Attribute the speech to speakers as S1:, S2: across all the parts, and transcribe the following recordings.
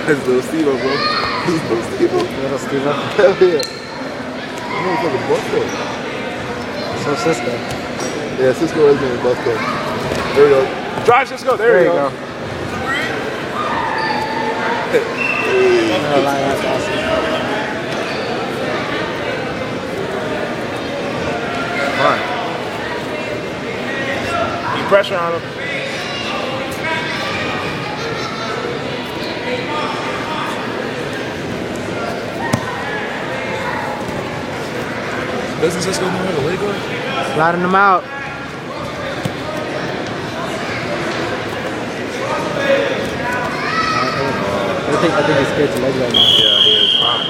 S1: That's Little Steve-O, bro. Little Steve-O.
S2: Little Steve-O.
S1: Hell yeah. I know he's fucking Busto.
S2: So Cisco.
S1: Yeah, Cisco is named Busto. There we go. Drive Cisco. There we go.
S2: That's awesome.
S1: Fine. Keep pressure on him. Doesn't Cisco know how to leg guard?
S2: Sliding them out. I think he's scared to leg right now.
S1: Yeah, he is. Fine.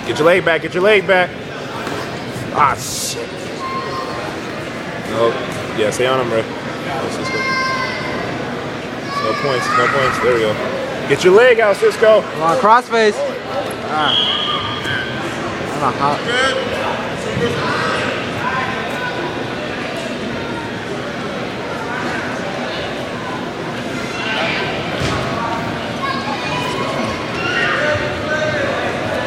S1: Get your leg back. Get your leg back. Ah, shit. Nope. Yeah, stay on him, bro. Oh, Cisco. No points. No points. There we go. Get your leg out, Cisco.
S2: Come on, crossface. Ah. I don't know how.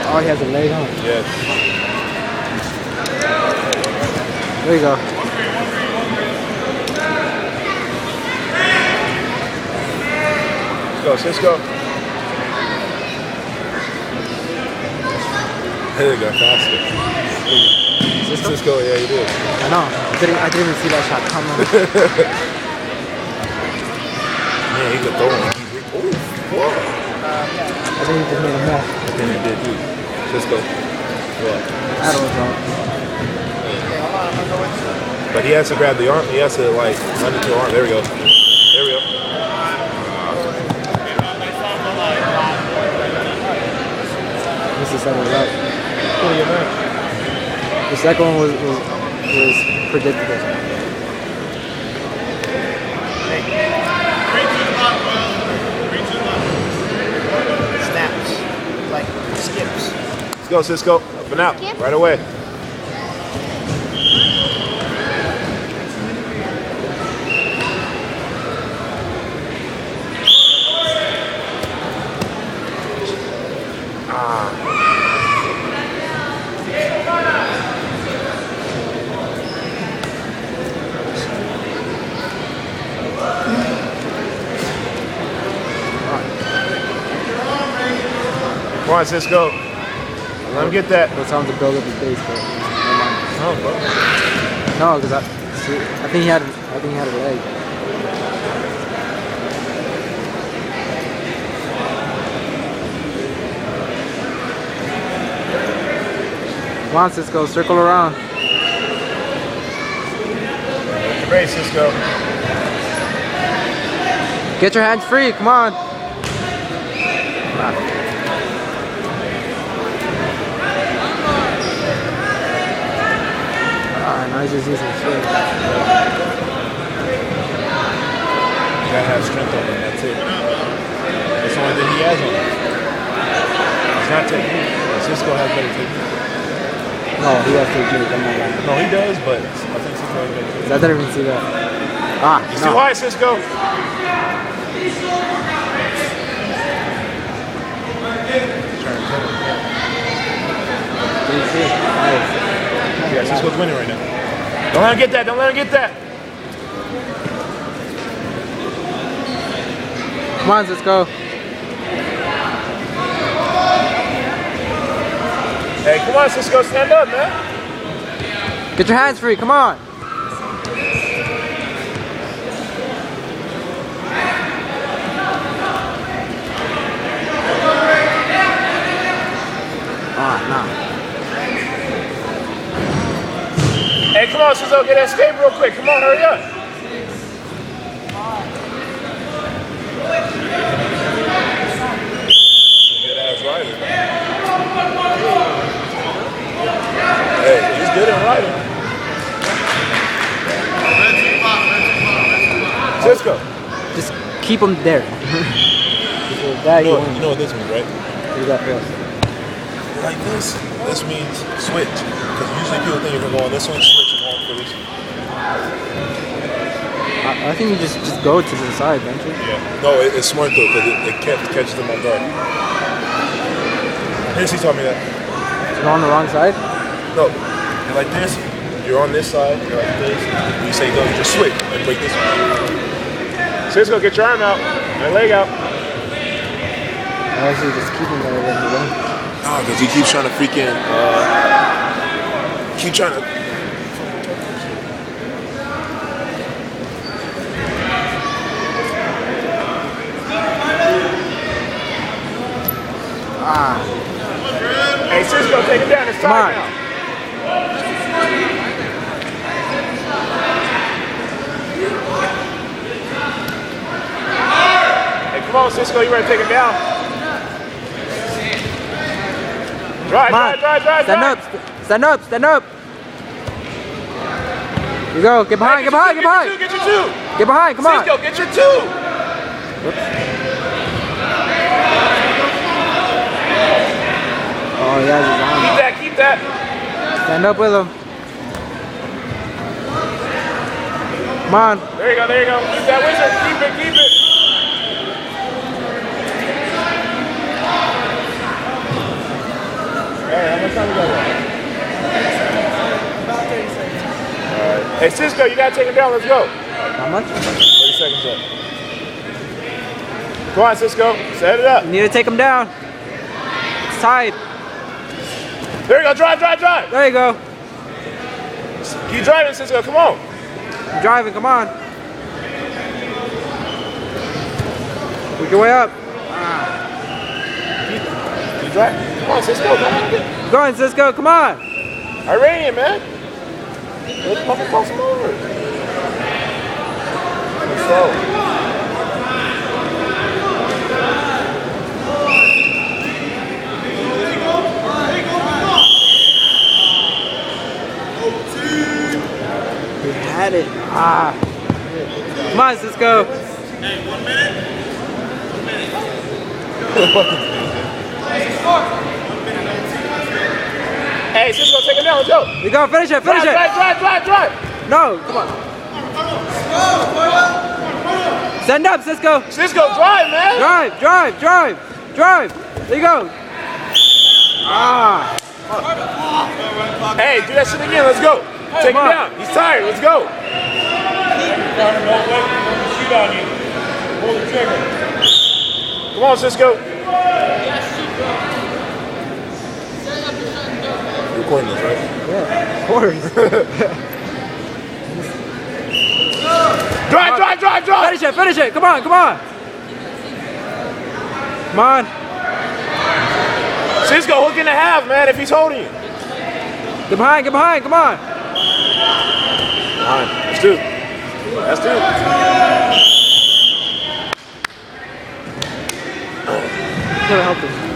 S2: Oh, he has a leg on.
S1: Yes.
S2: There you go.
S1: Let's go, Cisco. There you go, faster. Cisco, yeah, you did.
S2: I know. I didn't even see that shot coming.
S1: Man, he could throw him.
S2: I think he just made a mess.
S1: I think he did too. Cisco. What?
S2: I don't know.
S1: But he has to grab the arm. He has to like run into the arm. There we go. There we go.
S2: This is settled up. The second one was predictable.
S3: Snaps. Like skips.
S1: Let's go, Cisco. Up and out. Right away. Come on, Cisco. Let him get that.
S2: Let's tell him to build up his base, but
S1: Oh, bro.
S2: no, because I think he had a leg. Come on, Cisco, circle around.
S1: Get your base, Cisco.
S2: Get your hands free, come on. Now he's just using shit.
S1: You gotta have strength on him, that's it. That's the only thing he has on him. It's not technique. Cisco has better technique.
S2: No, he has technique, I'm not lying.
S1: No, he does, but I think Cisco has better technique.
S2: I didn't even see that. Ah,
S1: You see why, Cisco? Yeah, Cisco's winning right now. Don't let him get that. Don't let him get that.
S2: Come on, Cisco.
S1: Hey, come on, Cisco. Stand up, man.
S2: Get your hands free, come on. Ah, nah.
S1: Hey, come on, Cisco. Get that escape real quick. Come on, hurry up. Good ass rider. Hey, he's good at riding. Cisco.
S2: Just keep him there.
S1: You know what this means, right?
S2: You got this.
S1: Like this means switch. Because usually people think you're going to go on this one, switch and go on for this one.
S2: I think you just go to the side, don't you?
S1: Yeah. No, it's smart though because it catches them on guard. Hennessy taught me that.
S2: You're on the wrong side?
S1: No, you're like this. You're on this side. You're like this. When you say go, you just switch and break this one. Cisco, get your arm out. Your leg out.
S2: I actually just keep him there when he runs.
S1: Oh, because he keeps trying to freaking keep trying to. Hey, Cisco, take it down. It's time now. Hey, come on, Cisco. You ready to take it down? Drive.
S2: Stand up. You go. Get behind.
S1: Get your two.
S2: Get behind. Come on.
S1: Cisco, get your two.
S2: Oh, yeah, he's on.
S1: Keep that.
S2: Stand up with him. Come on.
S1: There you go. Keep that wizard. Keep it. Hey, how much time we got left?
S3: About 30 seconds.
S1: Alright. Hey, Cisco, you gotta take him down. Let's go.
S2: How much?
S1: 30 seconds left. Come on, Cisco. Set it up.
S2: You need to take him down. It's tied.
S1: There you go. Drive.
S2: There you go.
S1: Keep driving, Cisco. Come on.
S2: You're driving. Come on. Work your way up.
S1: Keep driving. Come on, Cisco. Come on.
S2: Go on, Cisco. Come on.
S1: Iranian, man. Let's pump across him over. Slow.
S2: He had it. Come on, Cisco.
S3: Hey, 1 minute.
S1: Hey, Cisco, take it down. Let's go.
S2: You go. Finish it.
S1: Drive.
S2: No, come on. Stand up, Cisco.
S1: Cisco, drive, man.
S2: Drive. There you go.
S1: Hey, do that shit again. Let's go. Take him down. He's tired. Let's go.
S3: Pull the trigger.
S1: Come on, Cisco. You're recording this, right?
S2: Yeah, of course.
S1: Drive.
S2: Finish it. Come on. Come on.
S1: Cisco, hook in the half, man, if he's holding you.
S2: Get behind. Come on.
S1: Fine. That's two.
S2: Could have helped him.